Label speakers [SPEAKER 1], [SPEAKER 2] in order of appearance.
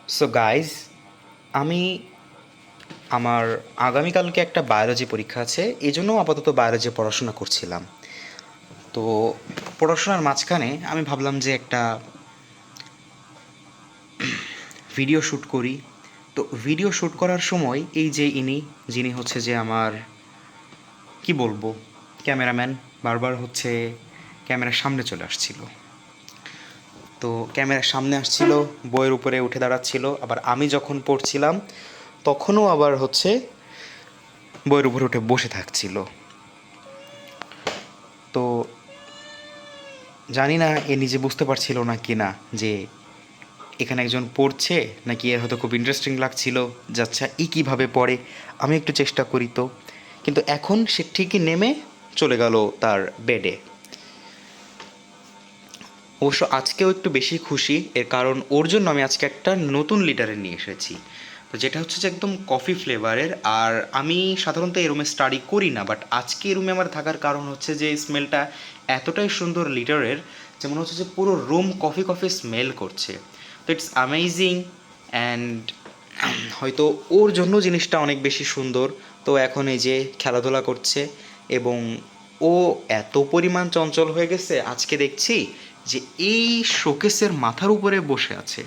[SPEAKER 1] So guys, আমি আমার আগামীকালকে একটা বায়োলজি পরীক্ষা আছে, এই জন্য আপাতত বায়োলজি পড়াশোনা করছিলাম। তো পড়াশোনার মাঝখানে আমি ভাবলাম যে একটা ভিডিও শ্যুট করি। তো ভিডিও শ্যুট করার সময় এই যে যিনি হচ্ছে যে আমার কি বলবো ক্যামেরাম্যান, বারবার হচ্ছে ক্যামেরার সামনে চলে আসছিল। তো ক্যামেরার সামনে আসছিল, বইয়ের উপরে উঠে দাঁড়াচ্ছিল, আবার আমি যখন পড়ছিলাম তখনও আবার হচ্ছে বইয়ের উপরে উঠে বসে থাকছিল। তো জানি না এ নিজে বুঝতে পারছিল না কি না যে এখানে একজন পড়ছে, নাকি এর হয়তো খুব ইন্টারেস্টিং লাগছিল যে আচ্ছা ই কীভাবে পড়ে, আমি একটু চেষ্টা করি। তো কিন্তু এখন সে ঠিকই নেমে চলে গেল তার বেডে। অবশ্য আজকেও একটু বেশি খুশি, এর কারণ ওর জন্য আমি আজকে একটা নতুন লিটারে নিয়ে এসেছি। তো যেটা হচ্ছে যে একদম কফি ফ্লেভারের। আর আমি সাধারণত এই রুমে স্টাডি করি না, বাট আজকে এই রুমে আমার থাকার কারণ হচ্ছে যে স্মেলটা এতটাই সুন্দর লিটারের, যেমন হচ্ছে যে পুরো রুম কফি কফি স্মেল করছে। তো ইটস অ্যামেজিং। অ্যান্ড হয়তো ওর জন্য জিনিসটা অনেক বেশি সুন্দর। তো এখন এই যে খেলাধুলা করছে, এবং ও এত পরিমাণ চঞ্চল হয়ে গেছে, আজকে দেখছি যে এই শোকেসের মাথার উপরে বসে আছে।